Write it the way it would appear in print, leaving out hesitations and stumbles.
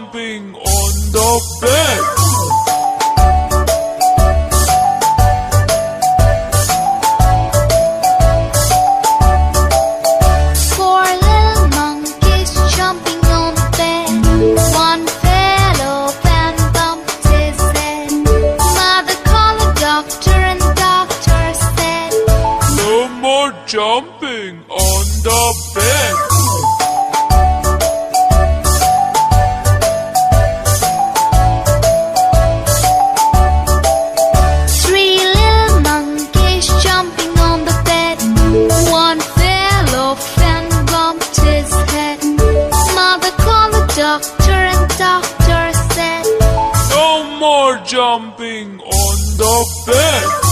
jumping on the bed. Four little monkeys jumping on the bed. One fell off and bumped his head. Mother called the doctor and the doctor said, No more jumping on the bed. Three little monkeys jumping on the bed. One fell off and bumped his head. Mother called the doctor and the doctor said, No more jumping on the bed.